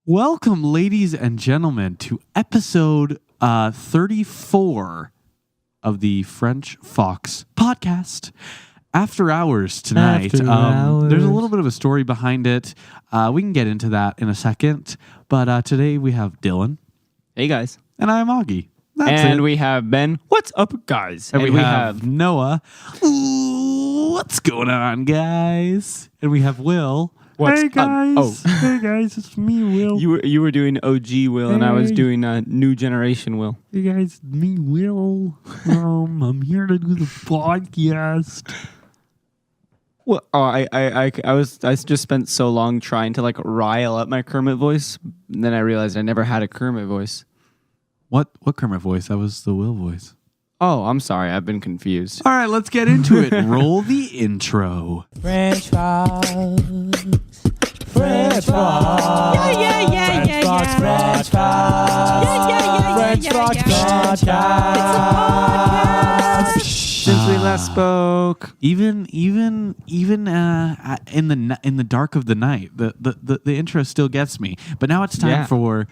Welcome, ladies and gentlemen, to episode 34 of the French Fox podcast. After hours tonight. There's a little bit of a story behind it. We can get into that in a second. But today we have Dylan. Hey, guys. And I'm Augie. And we have Ben. What's up, guys? And we have Noah. Ooh, what's going on, guys? And we have Will. Hey guys! Hey guys, it's me, Will. You were doing OG Will, and I was doing new generation Will. Hey guys, me, Will. I'm here to do the podcast. Well, I just spent so long trying to like rile up my Kermit voice, and then I realized I never had a Kermit voice. What Kermit voice? That was the Will voice. Oh, I'm sorry, I've been confused. All right, let's get into it. Roll the intro. French fries. French fries. Yeah. French fries. Yeah. French fries. Podcast. Since we last spoke, even in the dark of the night, the intro still gets me. But now it's time for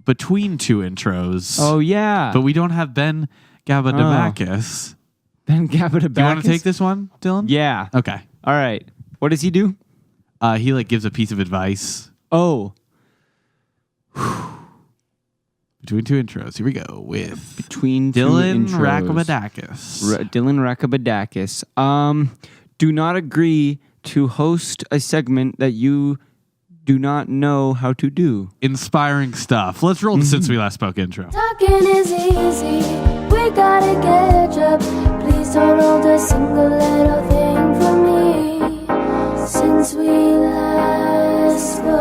between two intros. Oh yeah, but we don't have Ben Gabadabakis. Ben Gabadabakis. Do you want to take this one, Dylan? Yeah. Okay. All right. What does he do? He like gives a piece of advice. Oh. Between two intros. Here we go with Between Dylan two Rakabadakis. Dylan Rakabadakis. Do not agree to host a segment that you do not know how to do. Inspiring stuff. Let's roll the Since We Last Spoke intro. Talking is easy, we gotta catch up. Please don't hold a single little thing for me. Since we last spoke.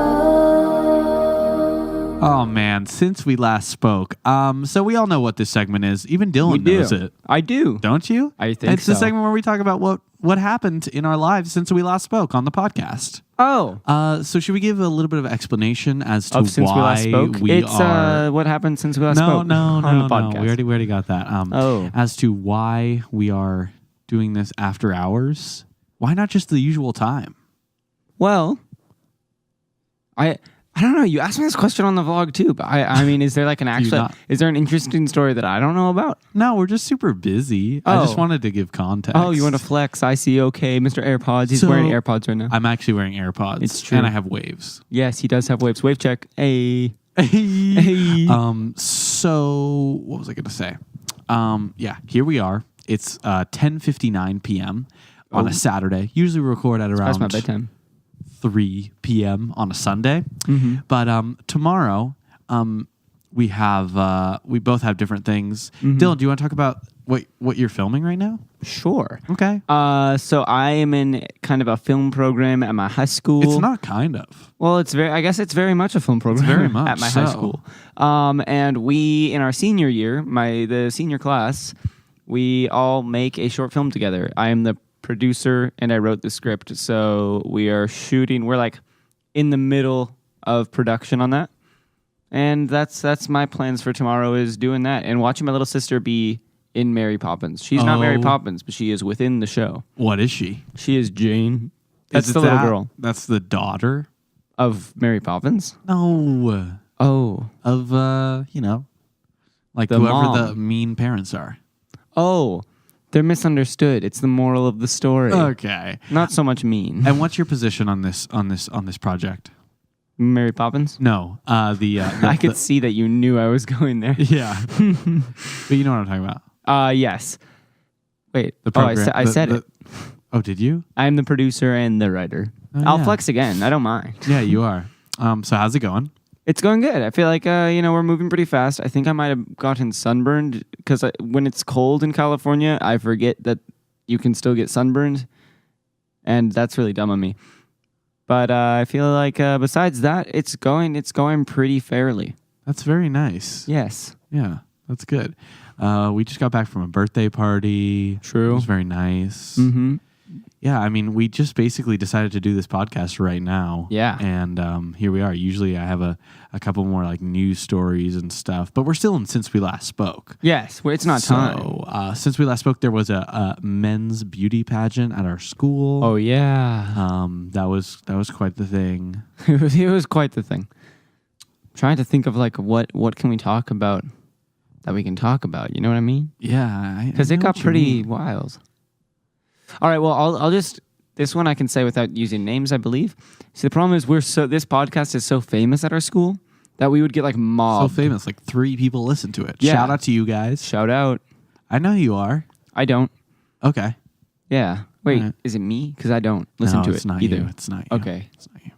Oh man, Since We Last Spoke. So we all know what this segment is. Even Dylan knows it. I do. Don't you? I think it's the segment where we talk about what happened in our lives since we last spoke on the podcast. Oh. So should we give a little bit of explanation as to Since we last spoke? It's what happened since we last spoke? No, on the podcast. We already got that. As to why we are doing this after hours. Why not just the usual time? Well, I don't know. You asked me this question on the vlog too, but I mean, is there like is there an interesting story that I don't know about? No, we're just super busy. I just wanted to give context. Oh, you want to flex? I see. Okay, Mr. AirPods. He's wearing AirPods right now. I'm actually wearing AirPods. It's true. And I have waves. Yes, he does have waves. Wave check. Hey. So what was I going to say? Here we are. It's 10:59 p.m. on a Saturday. Usually we record at around past my bedtime. 3 p.m. on a Sunday. Mm-hmm. But tomorrow we both have different things. Mm-hmm. Dylan, do you want to talk about what you're filming right now? Sure. Okay. So I am in kind of a film program at my high school. It's not kind of. Well, I guess it's very much a film program. It's very much at my high school. And we, in our senior year, the senior class, we all make a short film together. I am the producer and I wrote the script. So we are shooting. We're like in the middle of production on that. And that's my plans for tomorrow is doing that and watching my little sister be in Mary Poppins. She's not Mary Poppins, but she is within the show. What is she? She is Jane. That's the little girl. That's the daughter Of Mary Poppins? No. Oh. Of like The whoever mom. the mean parents are. Oh. They're misunderstood. It's the moral of the story. Okay. Not so much mean. And what's your position on this project? Mary Poppins? No. I could see that you knew I was going there. Yeah. But you know what I'm talking about. Yes. Wait. The program, I said it. Oh, did you? I'm the producer and the writer. Oh, I'll yeah. flex again. I don't mind. Yeah, you are. So how's it going? It's going good. I feel like, we're moving pretty fast. I think I might have gotten sunburned because when it's cold in California, I forget that you can still get sunburned. And that's really dumb of me. But I feel like besides that, it's going pretty fairly. That's very nice. Yes. Yeah, that's good. We just got back from a birthday party. True. It was very nice. Mm-hmm. Yeah, I mean, we just basically decided to do this podcast right now. Yeah. And here we are. Usually I have a couple more like news stories and stuff, but we're still in Since We Last Spoke. Yes, it's not time. So, since we last spoke, there was a men's beauty pageant at our school. Oh, yeah. That was quite the thing. It was quite the thing. Trying to think of like what can we talk about that we can talk about. You know what I mean? Yeah. Because it got pretty wild. All right, well, I'll just, this one I can say without using names, I believe. See, the problem is this podcast is so famous at our school that we would get like mobbed. So famous, like 3 people listen to it. Yeah. Shout out to you guys. Shout out. I know you are. I don't. Okay. Yeah. Wait, Alright. Is it me? Because I don't listen to it it's not either. You. It's not you. Okay. It's not you.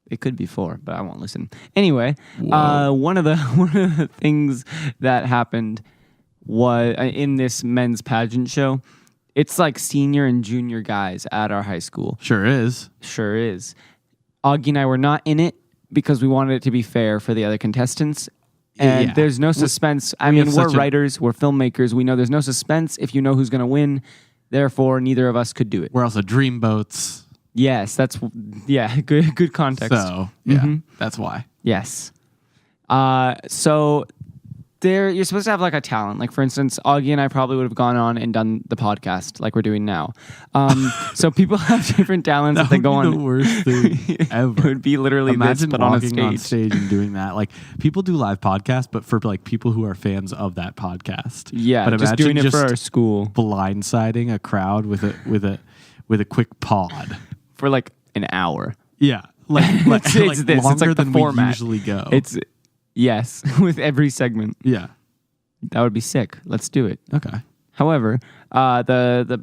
It could be 4, but I won't listen. Anyway, Whoa. one of the things that happened was in this men's pageant show. It's like senior and junior guys at our high school. Sure is. Sure is. Augie and I were not in it because we wanted it to be fair for the other contestants. And Yeah. there's no suspense. I we mean, have we're such a- writers, we're filmmakers. We know there's no suspense if you know who's going to win. Therefore, neither of us could do it. We're also dreamboats. Yes, that's good context. So yeah, Mhm. that's why. Yes. So you're supposed to have like a talent. Like for instance, Augie and I probably would have gone on and done the podcast like we're doing now. So people have different talents that they go would on. be the worst thing ever. It would be literally Imagine this, but on a walking on stage. stage and doing that. Like people do live podcasts, but for like people who are fans of that podcast. Yeah, but just imagine doing it for our school blindsiding a crowd with a quick pod. for like an hour. Yeah, like It's this. It's longer like the than format. we usually go. It's yes, with every segment. yeah. That would be sick. Let's do it. Okay. However, the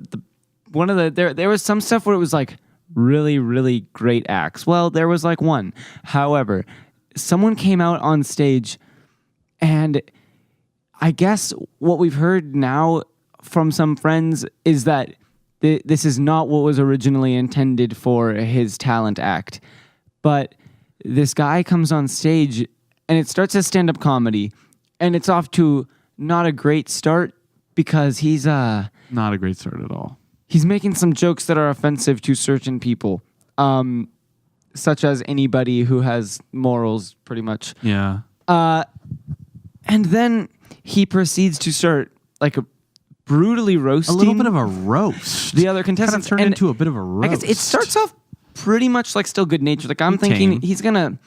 one of the there was some stuff where it was like really, really great acts. Well, there was like one. However, someone came out on stage, and I guess what we've heard now from some friends is that this is not what was originally intended for his talent act. But this guy comes on stage, and it starts as stand-up comedy, and it's off to not a great start because he's Not a great start at all. he's making some jokes that are offensive to certain people, such as anybody who has morals, pretty much. Yeah. And then he proceeds to start like brutally roasting A little bit of a roast. the other contestants. Kind of turned And into a bit of a roast. I guess it starts off pretty much like still good natured. Like I'm thinking Tame.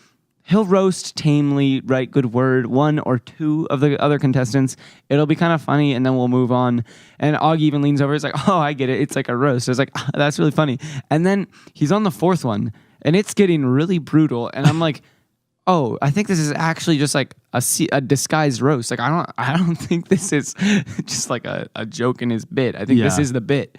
he'll roast tamely, right? Good word, 1 or 2 of the other contestants. It'll be kind of funny, and then we'll move on. And Augie even leans over. He's like, "Oh, I get it. It's like a roast." I was like, "That's really funny." And then he's on the 4th one, and it's getting really brutal. And I'm like, "Oh, I think this is actually just like a disguised roast. Like I don't think this is just like a joke in his bit. I think this Yeah. is the bit."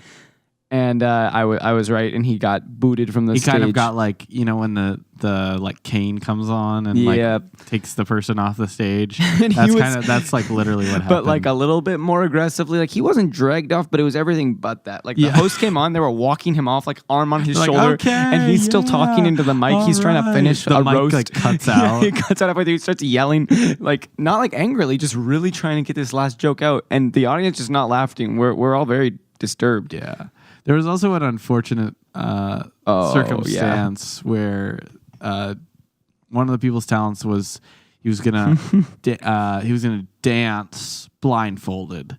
And I was right, and he got booted from the He stage. kind of got like, you know, when the like cane comes on and Yep. like takes the person off the stage. And he was- That's like literally what happened. but like a little bit more aggressively. Like he wasn't dragged off, but it was everything but that. Like the Yeah. host came on, they were walking him off, like arm on his Like, shoulder, okay, and he's still yeah, talking into the mic. He's trying to all finish right. a The mic, roast. like, cuts Yeah, out. he cuts out halfway through. He starts yelling, like not like angrily, just really trying to get this last joke out. And the audience is not laughing. We're all very disturbed. Yeah. There was also an unfortunate circumstance where one of the people's talents was he was gonna dance blindfolded.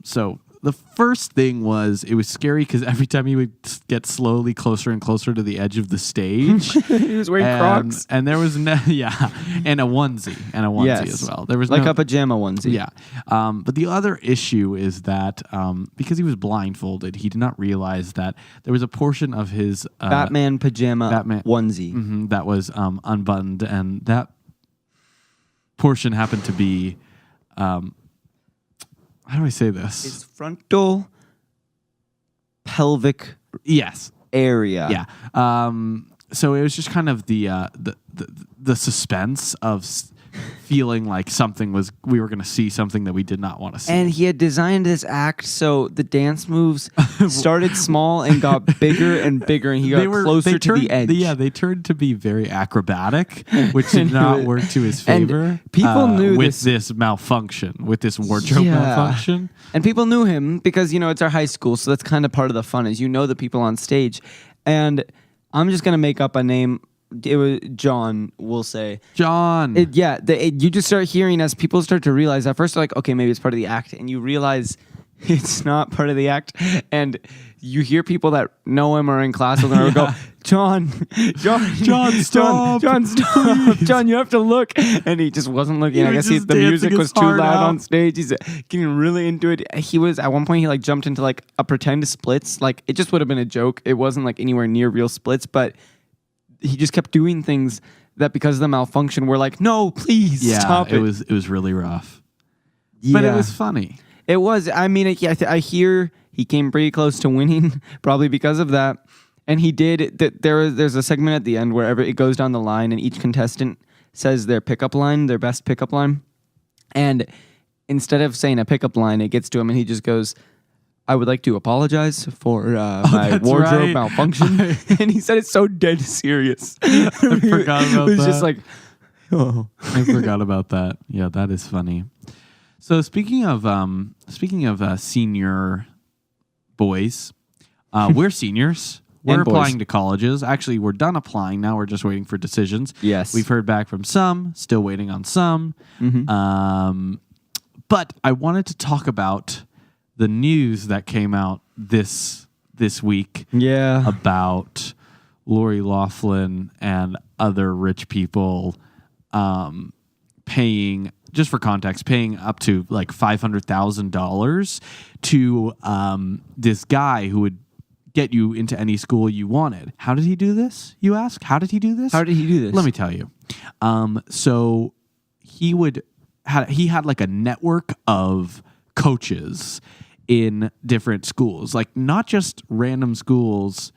So the first thing was it was scary because every time he would get slowly closer and closer to the edge of the stage, He was wearing Crocs. and there was and a onesie Yes. as well. There was Like no, a pajama onesie. yeah. But the other issue is that because he was blindfolded, he did not realize that there was a portion of his Batman pajama Batman- onesie. that was unbuttoned, and that portion happened to be how do I say this? His frontal pelvic Yes. area. Yeah. So it was just kind of the suspense of feeling like we were going to see something that we did not want to see. And he had designed this act so the dance moves started small and got bigger and bigger, and he got closer to the edge. Yeah, they turned to be very acrobatic, which did not work to his favor. And people knew with this malfunction, with this wardrobe malfunction. And people knew him because, it's our high school, so that's kind of part of the fun is the people on stage. And I'm just going to make up a name. It was John, we'll say. John. You just start hearing as people start to realize at first, they're like, okay, maybe it's part of the act. And you realize it's not part of the act. And you hear people that know him or in class with him or go, John, stop. John, stop. John, you have to look. And he just wasn't looking. I guess the music was too loud on stage. He's getting really into it. He was, at one point, he jumped into a pretend splits. It just would have been a joke. It wasn't anywhere near real splits, but he just kept doing things that because of the malfunction were no, please stop it. It was really rough. Yeah. But it was funny. It was. I mean, I hear he came pretty close to winning, probably because of that. And he did. There's a segment at the end where it goes down the line and each contestant says their pickup line, their best pickup line. And instead of saying a pickup line, it gets to him and he just goes, I would like to apologize for my wardrobe malfunction. And he said it so dead serious. I forgot about that. It was just oh. I forgot about that. Yeah, that is funny. So speaking of senior boys, we're seniors. We're applying to colleges. Actually, we're done applying. Now we're just waiting for decisions. Yes. We've heard back from some, still waiting on some. Mm-hmm. But I wanted to talk about the news that came out this week about Loughlin and other rich people paying, just for context, paying up to $500,000 to this guy who would get you into any school you wanted. How did he do this, you ask? How did he do this? How did he do this? Let me tell you. So he had a network of coaches in different schools, not just random schools,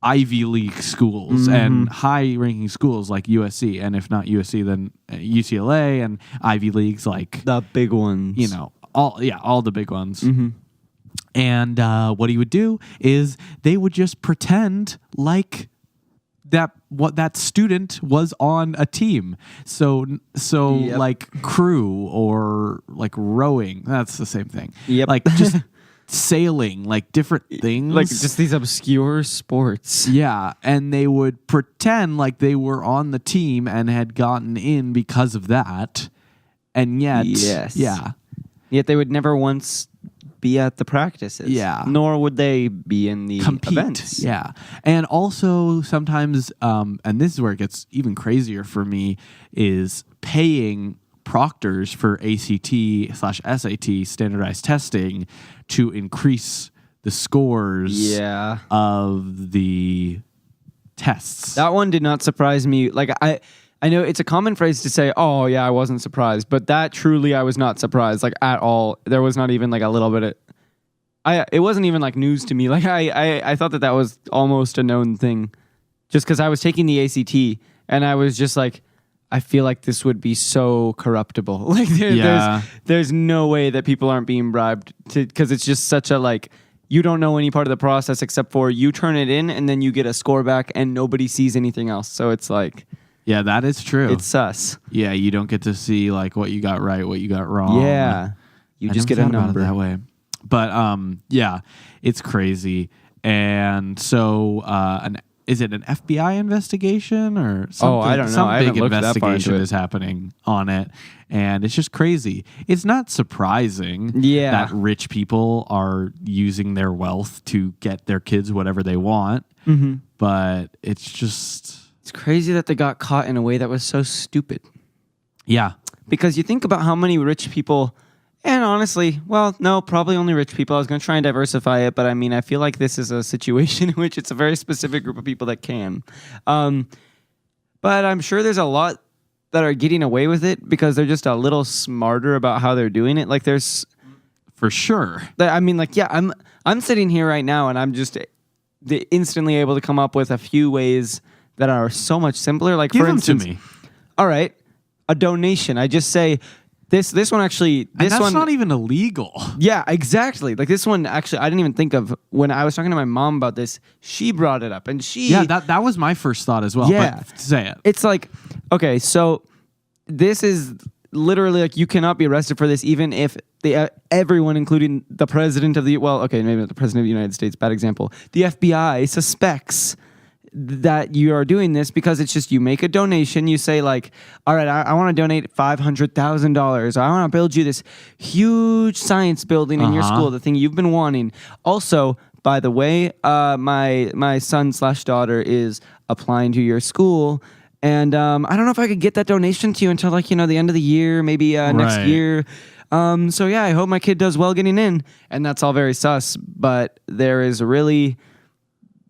Ivy League schools and high-ranking schools like USC, and if not USC, then UCLA and Ivy Leagues the big ones. All the big ones. Mm-hmm. And what he would do is they would just pretend that student was on a team. So crew or rowing, that's the same thing. Yep. Just sailing, different things. Just these obscure sports. Yeah, and they would pretend like they were on the team and had gotten in because of that. And yet, Yet they would never once be at the practices. Yeah. Nor would they be in the events. Yeah. And also sometimes, and this is where it gets even crazier for me, is paying proctors for ACT/SAT standardized testing to increase the scores of the tests. That one did not surprise me. I know it's a common phrase to say, oh, yeah, I wasn't surprised. But that truly, I was not surprised, at all. There was not even, a little bit of... it wasn't even, news to me. I thought that was almost a known thing. Just because I was taking the ACT, and I was just I feel like this would be so corruptible. There's no way that people aren't being bribed, because it's just such a, you don't know any part of the process except for you turn it in, and then you get a score back, and nobody sees anything else. So it's yeah, that is true. It's sus. Yeah, you don't get to see what you got right, what you got wrong. Yeah, you just get a number that way. But yeah, it's crazy. And so, is it an FBI investigation or something? Oh, I don't know. Some I big haven't looked that far investigation into it. is happening on it, and it's just crazy. It's not surprising that rich people are using their wealth to get their kids whatever they want, but it's just... It's crazy that they got caught in a way that was so stupid. Yeah. Because you think about how many rich people, and honestly, well, no, probably only rich people. I was going to try and diversify it, but I feel like this is a situation in which it's a very specific group of people that can. But I'm sure there's a lot that are getting away with it because they're just a little smarter about how they're doing it. There's... For sure. I'm sitting here right now and I'm just instantly able to come up with a few ways that are so much simpler. Give for them instance, to me. All right, a donation. I just say this one actually. This and that's one not even illegal. Yeah, exactly. Like this one actually, I didn't even think of when I was talking to my mom about this. She brought it up, and That was my first thought as well. Yeah. But say it. It's like, okay, so this is literally like you cannot be arrested for this, even if everyone, including the president of maybe not the president of the United States, bad example. The FBI suspects that you are doing this because it's just you make a donation. You say like, all right, I want to donate $500,000. I want to build you this huge science building in your school, the thing you've been wanting. Also, by the way, my son/daughter is applying to your school. And I don't know if I could get that donation to you until the end of the year, maybe next year. So yeah, I hope my kid does well getting in. And that's all very sus, but there is really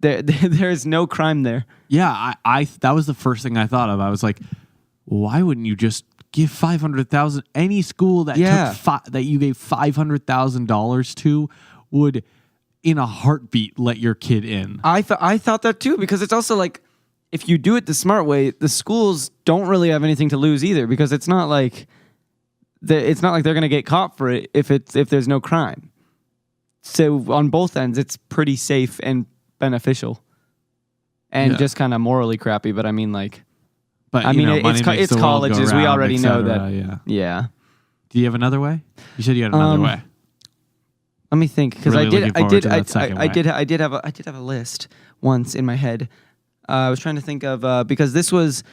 there is no crime there. Yeah, I that was the first thing I thought of. I was like, why wouldn't you just give $500,000? Any school that that you gave $500,000 to would, in a heartbeat, let your kid in. I thought that too, because it's also like, if you do it the smart way, the schools don't really have anything to lose either, because it's not like they're going to get caught for it if there's no crime. So on both ends, it's pretty safe and beneficial, and just kind of morally crappy. But I mean, it's colleges. We already know that. Yeah. Do you have another way? You said you had another way. Let me think, because Really I did have a list once in my head. I was trying to think of because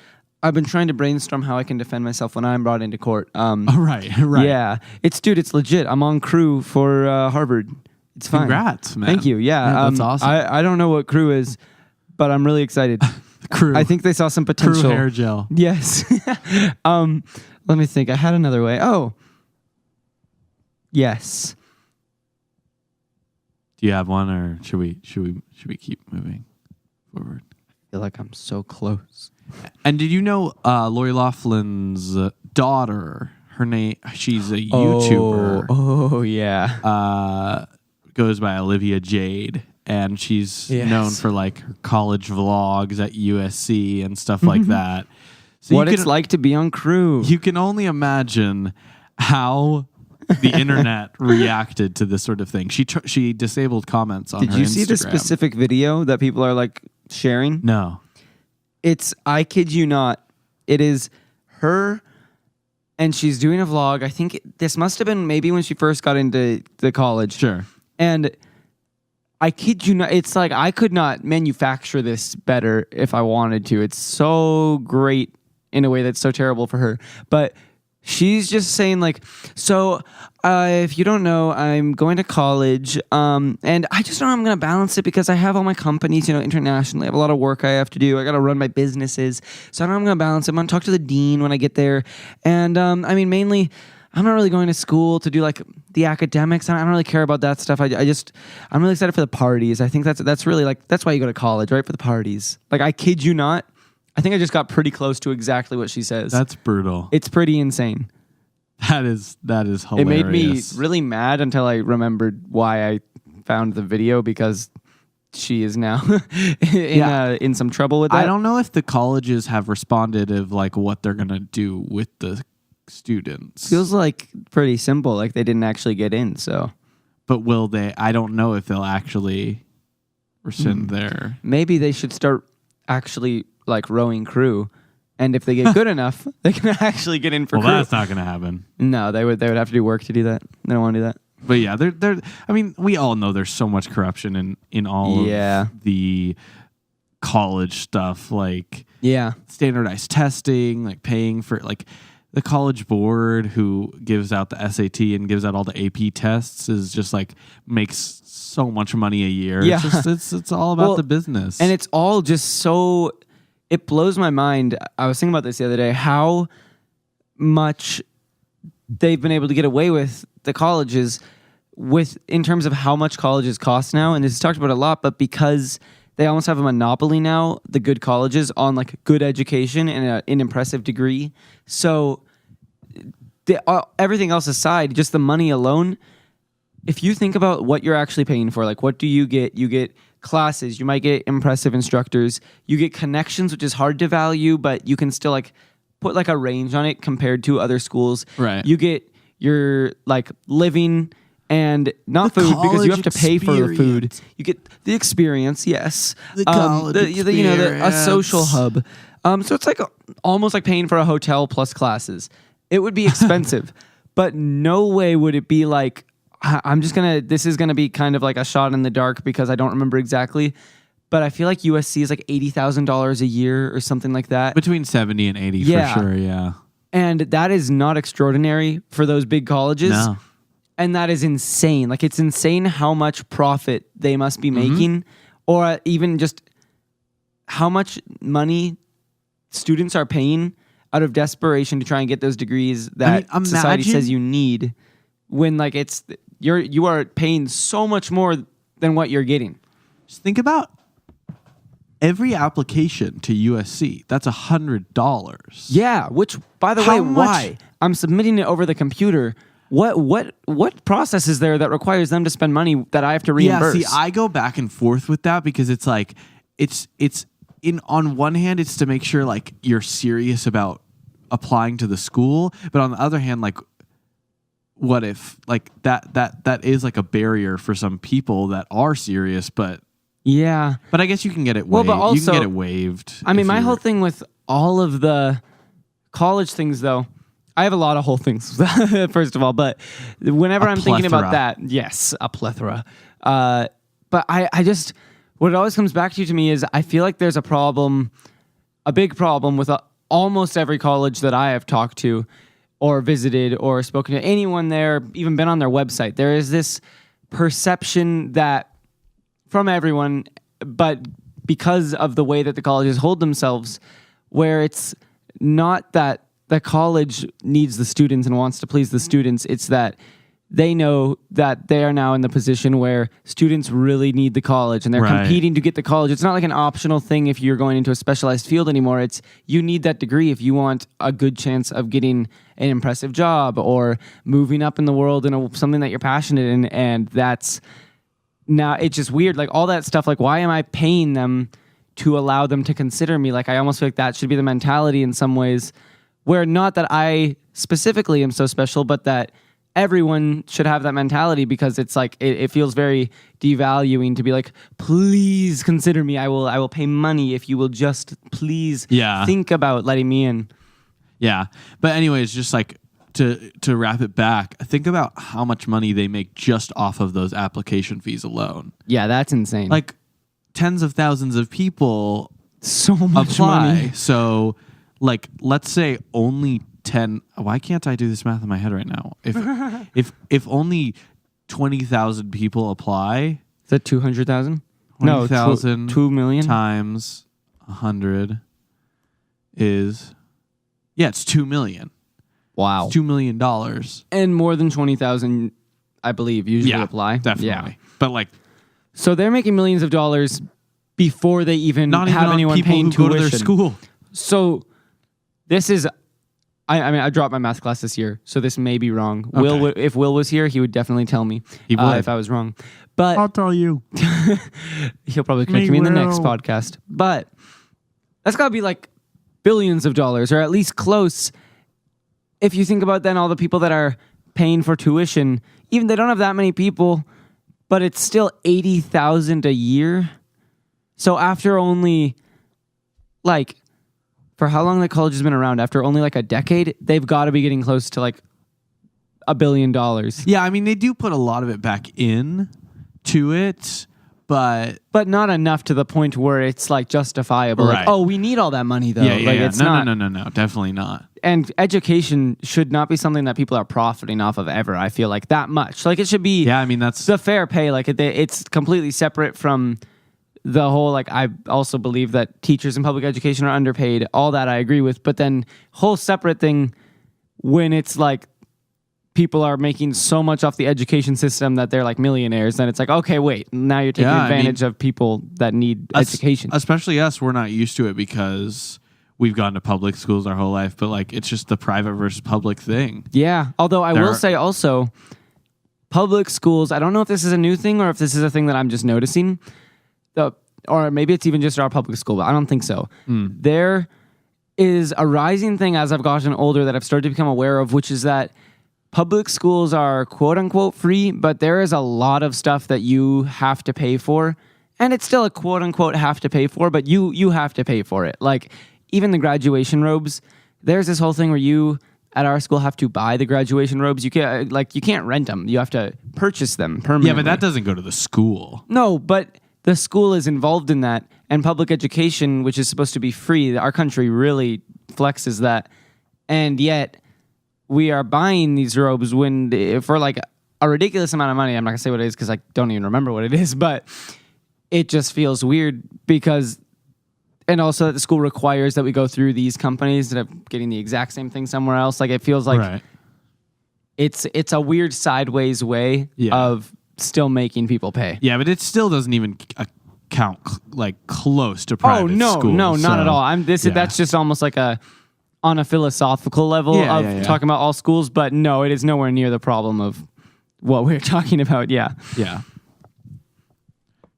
I've been trying to brainstorm how I can defend myself when I'm brought into court. Right. Yeah, it's legit. I'm on crew for Harvard. It's fine. Congrats, man. Thank you. Yeah, that's awesome. I don't know what crew is, but I'm really excited. Crew. I think they saw some potential. Crew hair gel. Yes. Let me think. I had another way. Oh, yes. Do you have one, or should we keep moving forward? I feel like I'm so close. And did you know Lori Loughlin's daughter? Her name. She's a YouTuber. Oh yeah. Goes by Olivia Jade, and she's known for like her college vlogs at USC and stuff like that. So what it's like to be on crew. You can only imagine how the internet reacted to this sort of thing. She disabled comments on her Instagram. Did you see the specific video that people are like sharing? No. It's, I kid you not, it is her, and she's doing a vlog. I think this must have been maybe when she first got into the college. Sure. And I kid you not, it's like I could not manufacture this better if I wanted to. It's so great in a way that's so terrible for her. But she's just saying like, so if you don't know, I'm going to college, and I just don't know how I'm going to balance it because I have all my companies, internationally. I have a lot of work I have to do. I got to run my businesses. So I don't know how I'm going to balance it. I'm going to talk to the dean when I get there. And mainly, I'm not really going to school to do like the academics. I don't really care about that stuff. I'm really excited for the parties. I think that's really like, that's why you go to college, right? For the parties. Like, I kid you not. I think I just got pretty close to exactly what she says. That's brutal. It's pretty insane. That is hilarious. It made me really mad until I remembered why I found the video, because she is now in some trouble with that. I don't know if the colleges have responded of like what they're gonna do with the students. Feels like pretty simple. Like they didn't actually get in. So, but will they? I don't know if they'll actually rescind their. Maybe they should start actually like rowing crew. And if they get good enough, they can actually get in for crew. Well, that's not going to happen. No, they would have to do work to do that. They don't want to do that. But yeah, they're. I mean, we all know there's so much corruption in all of the college stuff, like standardized testing, like paying for like the college board who gives out the SAT and gives out all the AP tests is just like makes so much money a year. Yeah. It's all about the business, and it's all just so. It blows my mind. I was thinking about this the other day, how much they've been able to get away with, the colleges, in terms of how much colleges cost now. And this is talked about a lot, but because they almost have a monopoly now, the good colleges, on like good education and an impressive degree. So everything else aside, just the money alone, if you think about what you're actually paying for, like what do you get? You get classes, you might get impressive instructors, you get connections, which is hard to value, but you can still like put like a range on it compared to other schools. Right. You get your like living and not The food because you have college to pay for the food. experience. You get the experience, yes. The college a social experience. hub. So it's like almost like paying for a hotel plus classes. It would be expensive, but no way would it be like this is gonna be kind of like a shot in the dark because I don't remember exactly. But I feel like USC is like $80,000 a year or something like that. Between 70 and 80 Yeah. for sure, yeah. And that is not extraordinary for those big colleges. No. And that is insane. Like, it's insane how much profit they must be making, or even just how much money students are paying out of desperation to try and get those degrees that society says you need. When like you are paying so much more than what you're getting. Just think about every application to USC. That's $100. Yeah, which by the way, why? I'm submitting it over the computer. What process is there that requires them to spend money that I have to reimburse? Yeah, see, I go back and forth with that because it's like it's on one hand it's to make sure like you're serious about applying to the school, but on the other hand, like what if like that is like a barrier for some people that are serious, but I guess you can get it waived. Well, but also, you can get it waived. I mean, my whole thing with all of the college things, though, I have a lot of whole things, first of all. But whenever I'm thinking about that, yes, a plethora. But I just, what it always comes back to me is I feel like there's a big problem with almost every college that I have talked to or visited or spoken to anyone there, even been on their website. There is this perception that from everyone, but because of the way that the colleges hold themselves, where it's not that the college needs the students and wants to please the students, it's that they know that they are now in the position where students really need the college and they're competing to get the college. It's not like an optional thing if you're going into a specialized field anymore. It's you need that degree if you want a good chance of getting an impressive job or moving up in the world in something that you're passionate in, and that's... Now, it's just weird, like all that stuff, like why am I paying them to allow them to consider me? Like I almost feel like that should be the mentality in some ways, where not that I specifically am so special, but that everyone should have that mentality because it's like, it feels very devaluing to be like, please consider me. I will pay money if you will just please think about letting me in. Yeah. But anyways, just like, to wrap it back, think about how much money they make just off of those application fees alone. Yeah, that's insane. Like tens of thousands of people so much apply. money. So like let's say only 10, why can't I do this math in my head right now? If only 20,000 people apply, is that 200,000? 20,000 2 million times 100 is it's 2 million. Wow. It's $2 million. And more than 20,000, I believe, usually apply. Definitely. Yeah. But like, so they're making millions of dollars before they even not have even anyone people paying who tuition. go to their school. So this is, I mean, I dropped my math class this year, so this may be wrong. Okay. If Will was here, he would definitely tell me He would. if I was wrong. But I'll tell you. He'll probably correct me in the next podcast. But that's got to be like billions of dollars, or at least close. If you think about then all the people that are paying for tuition, even they don't have that many people, but it's still $80,000 a year. So after only like, for how long the college has been around, after only like a decade, they've got to be getting close to like $1 billion. Yeah, I mean they do put a lot of it back in to it, but not enough to the point where it's like justifiable. Right. Like, oh, we need all that money though. yeah, It's no, not. no, definitely not. And education should not be something that people are profiting off of ever. I feel like that much. Like it should be. Yeah, I mean that's the fair pay. Like it's completely separate from the whole. Like I also believe that teachers in public education are underpaid. All that I agree with. But then whole separate thing when it's like people are making so much off the education system that they're like millionaires. Then it's like, okay, wait, now you're taking advantage of people that need education. Especially us, we're not used to it because we've gone to public schools our whole life, but like it's just the private versus public thing. Yeah. Although I will say also, public schools, I don't know if this is a new thing or if this is a thing that I'm just noticing, or maybe it's even just our public school, but I don't think so. Their is a rising thing as I've gotten older that I've started to become aware of, which is that public schools are quote unquote free, but there is a lot of stuff that you have to pay for. And it's still a quote unquote have to pay for, but you have to pay for it. Like even the graduation robes, there's this whole thing where you at our school have to buy the graduation robes. You can't rent them. You have to purchase them permanently. Yeah, but that doesn't go to the school. No, but the school is involved in that, and public education, which is supposed to be free, our country really flexes that. And yet we are buying these robes for like a ridiculous amount of money. I'm not gonna say what it is because I don't even remember what it is, but it just feels weird because, and also that the school requires that we go through these companies that are getting the exact same thing somewhere else. Like it feels like it's a weird sideways way of still making people pay. Yeah, but it still doesn't even count like close to private schools. No, not at all. That's just almost like on a philosophical level talking about all schools, but no, it is nowhere near the problem of what we're talking about. Yeah. Yeah.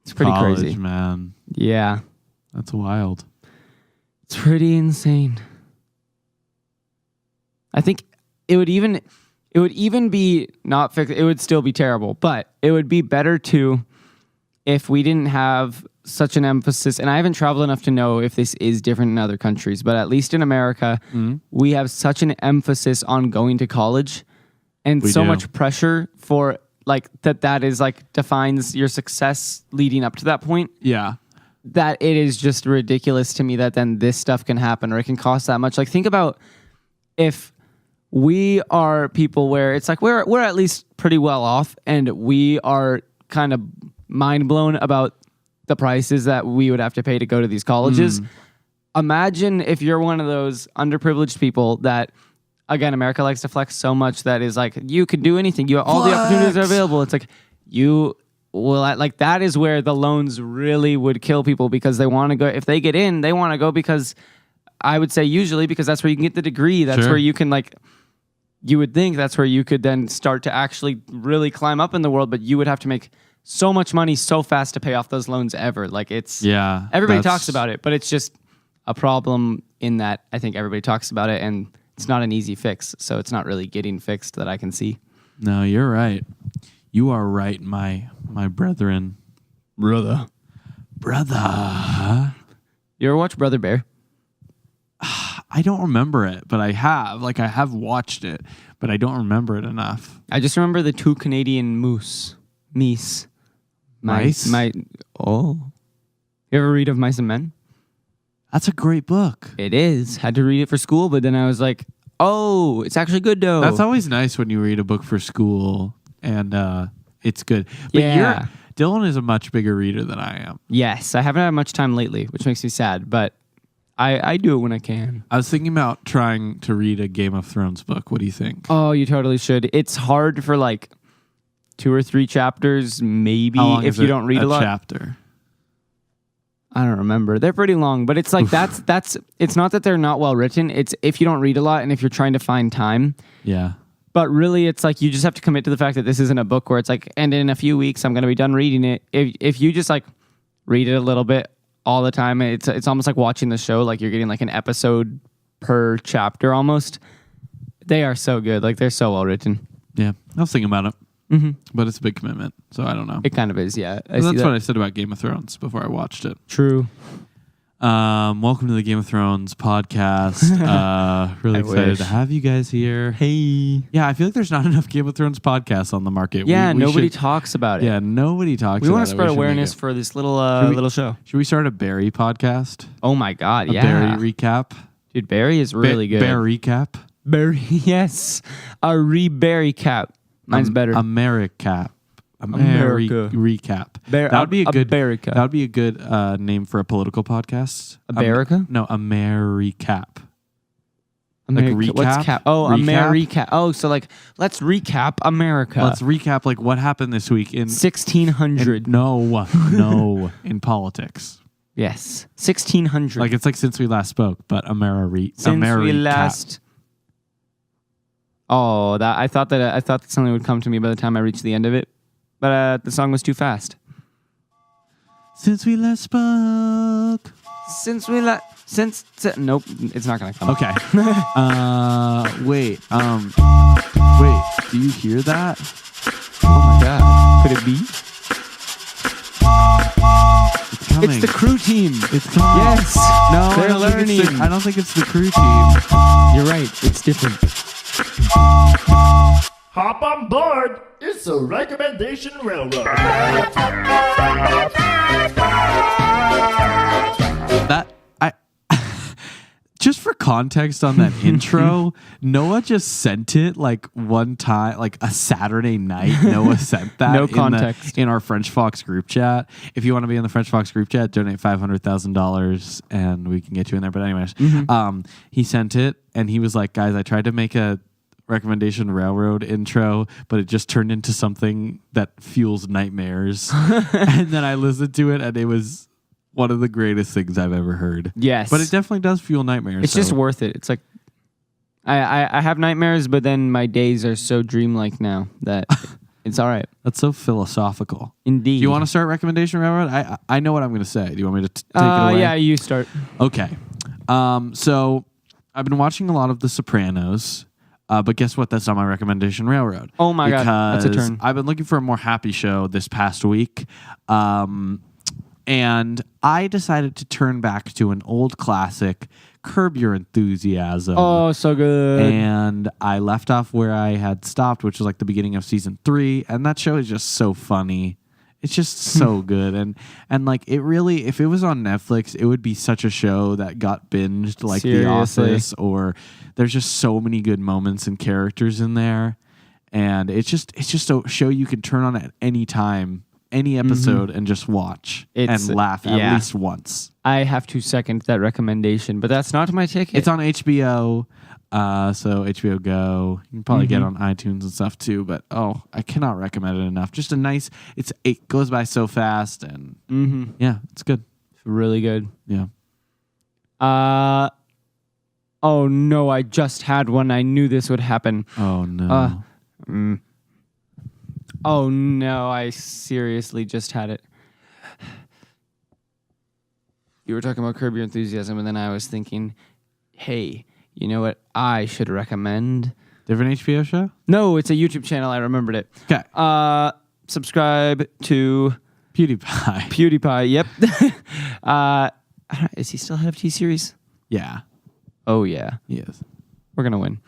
It's pretty College, crazy. Man. Yeah. That's wild. It's pretty insane. I think it would even be not fixed. It would still be terrible, but it would be better too if we didn't have such an emphasis. And I haven't traveled enough to know if this is different in other countries, but at least in America, we have such an emphasis on going to college and much pressure for like that is like defines your success leading up to that point. Yeah. That it is just ridiculous to me that then this stuff can happen or it can cost that much. Like think about if we are people where it's like we're at least pretty well off and we are kind of mind blown about the prices that we would have to pay to go to these colleges. Imagine if you're one of those underprivileged people that, again, America likes to flex so much that is like, you can do anything. You have all the opportunities are available. It's like you will like that is where the loans really would kill people because they want to go. If they get in, they want to go because I would say usually because that's where you can get the degree. That's where you can like, you would think that's where you could then start to actually really climb up in the world, but you would have to make so much money so fast to pay off those loans ever. Like it's, everybody talks about it, but it's just a problem in that I think everybody talks about it and it's not an easy fix. So it's not really getting fixed that I can see. No, you're right. You are right, my brethren. Brother. You ever watch Brother Bear? I don't remember it, but I have. Like, I have watched it, but I don't remember it enough. I just remember the two Canadian Mice. Mice? You ever read of Mice and Men? That's a great book. It is. Had to read it for school, but then I was like, oh, it's actually good though. That's always nice when you read a book for school and it's good. But Dylan is a much bigger reader than I am. Yes, I haven't had much time lately, which makes me sad, but I do it when I can. I was thinking about trying to read a Game of Thrones book. What do you think? Oh, you totally should. It's hard for like 2 or 3 chapters, maybe, if you don't read a lot. Chapter? I don't remember. They're pretty long, but it's like that's it's not that they're not well written. It's if you don't read a lot and if you're trying to find time. Yeah. But really, it's like you just have to commit to the fact that this isn't a book where it's like, and in a few weeks I'm going to be done reading it. If you just like read it a little bit all the time, it's almost like watching the show. Like you're getting like an episode per chapter almost. They are so good. Like they're so well written. Yeah, I was thinking about it. But it's a big commitment, so I don't know. It kind of is, yeah. That's what I said about Game of Thrones before I watched it. True. Welcome to the Game of Thrones podcast. Really excited to have you guys here. Hey. Yeah, I feel like there's not enough Game of Thrones podcasts on the market. Yeah, nobody talks about it. Yeah, nobody talks about it. We want to spread awareness for this little show. Should we start a Barry podcast? Oh my God, yeah. Barry recap? Dude, Barry is really good. Barry recap? Barry, yes. A Barry cap. Mine's better. America. Recap. That would be a good. That would be a good name for a political podcast. America? No, Americap. Like recap? What's cap? Oh, America. Oh, so like let's recap America. Let's recap like what happened this week in 1600. No, in politics. Yes, 1600. Like it's like since we last spoke, but we last. Oh, I thought that something would come to me by the time I reached the end of it, but the song was too fast. Since we last spoke. Nope, it's not gonna come. Okay. Wait. Do you hear that? Oh my god. Could it be? It's coming. It's the crew team. It's coming. Yes. No, They're learning. I don't think it's the crew team. You're right. It's different. Hop on board. It's a recommendation railroad. That I just for context on that intro, Noah just sent it like one time, like a Saturday night. Noah sent that. No context. in our French Fox group chat. If you want to be in the French Fox group chat, donate $500,000 and we can get you in there. But anyways, he sent it and he was like, "Guys, I tried to make a recommendation railroad intro, but it just turned into something that fuels nightmares." And then I listened to it and it was one of the greatest things I've ever heard. Yes. But it definitely does fuel nightmares. It's just worth it. It's like I have nightmares, but then my days are so dreamlike now that it's all right. That's so philosophical. Indeed. Do you want to start recommendation railroad? I know what I'm going to say. Do you want me to take it away? Yeah, you start. Okay. So I've been watching a lot of The Sopranos. But guess what? That's not my recommendation railroad. Oh my God, that's a turn. I've been looking for a more happy show this past week. And I decided to turn back to an old classic, Curb Your Enthusiasm. Oh, so good. And I left off where I had stopped, which was like the beginning of season 3. And that show is just so funny. It's just so good. And like it really, if it was on Netflix, it would be such a show that got binged like Seriously. The Office, or there's just so many good moments and characters in there. And it's just a show you can turn on at any time, any episode, and just watch and laugh at least once. I have to second that recommendation, but that's not my ticket. It's on HBO. So HBO Go, you can probably get on iTunes and stuff too, but I cannot recommend it enough. Just a nice, it goes by so fast and yeah, it's good. It's really good. Yeah. Oh no, I just had one. I knew this would happen. Oh no. Oh no, I seriously just had it. You were talking about Curb Your Enthusiasm, and then I was thinking, hey, you know what I should recommend? Different HBO show? No, it's a YouTube channel. I remembered it. Okay. Subscribe to PewDiePie. Yep. Is he still head of T-Series? Yeah. Oh, yeah. He is. We're going to win.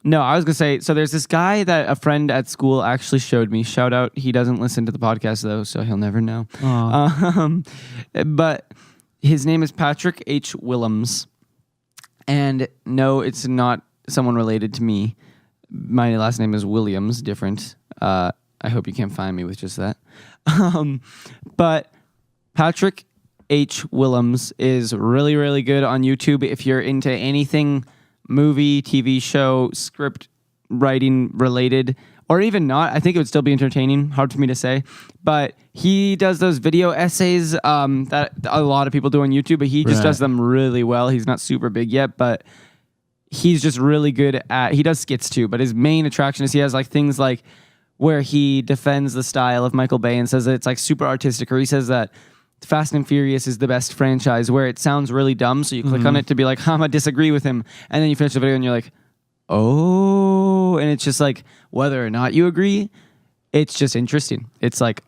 No, I was going to say, so there's this guy that a friend at school actually showed me. Shoutout. He doesn't listen to the podcast, though, so he'll never know. But his name is Patrick H. Willems. And no, it's not someone related to me. My last name is Williams, different. I hope you can't find me with just that. But Patrick H. Willems is really, really good on YouTube. If you're into anything movie, TV show, script writing related, or even not, I think it would still be entertaining. Hard for me to say. But he does those video essays that a lot of people do on YouTube, but he just does them really well. He's not super big yet, but he's just really good at, he does skits too, but his main attraction is he has like things like where he defends the style of Michael Bay and says that it's like super artistic, or he says that Fast and Furious is the best franchise, where it sounds really dumb, so you click on it to be like, I'm gonna disagree with him, and then you finish the video and you're like, oh, and it's just like, whether or not you agree, it's just interesting. It's like,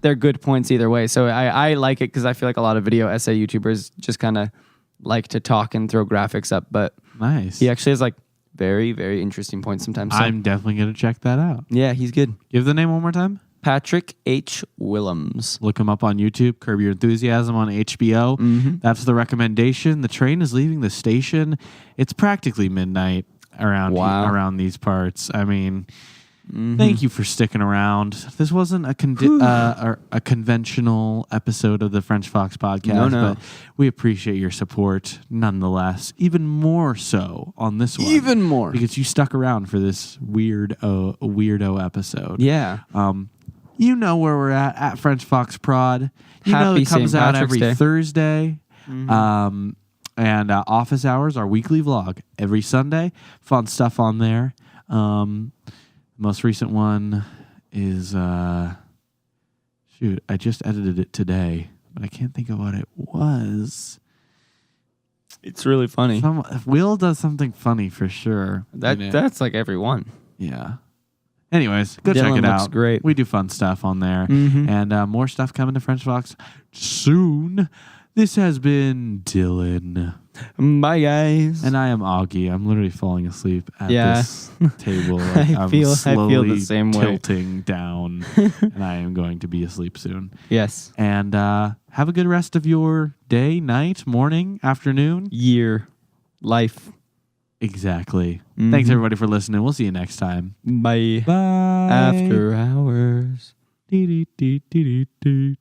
they're good points either way. So I like it because I feel like a lot of video essay YouTubers just kind of like to talk and throw graphics up, but nice. he actually has like very, very interesting points sometimes. So, I'm definitely going to check that out. yeah, he's good. Give the name one more time. Patrick H. Willems. Look him up on YouTube. Curb Your Enthusiasm on HBO. That's the recommendation. The train is leaving the station. It's practically midnight around these parts. I mean, thank you for sticking around. This wasn't a conventional episode of the French Fox podcast, No. but we appreciate your support nonetheless. Even more so on this one. Even more. Because you stuck around for this weirdo episode. Yeah. You know where we're at French Fox Prod. You know Happy it comes St. out Patrick's every Day. Thursday. And Office Hours, our weekly vlog, every Sunday. Fun stuff on there. Most recent one is, I just edited it today. but I can't think of what it was. It's really funny. Will does something funny for sure. That's like everyone. Yeah. Anyways, go check Dylan it looks out. great. We do fun stuff on there. Mhm. And more stuff coming to French Fox soon. This has been Dylan. Bye, guys. And I am Augie. I'm literally falling asleep at Yeah. this table. I feel the same way. Tilting down. And I am going to be asleep soon. Yes. And have a good rest of your day, night, morning, afternoon. Year. Life. Exactly. Thanks, everybody, for listening. We'll see you next time. Bye. Bye. After hours. Dee, dee, dee, dee, dee, dee.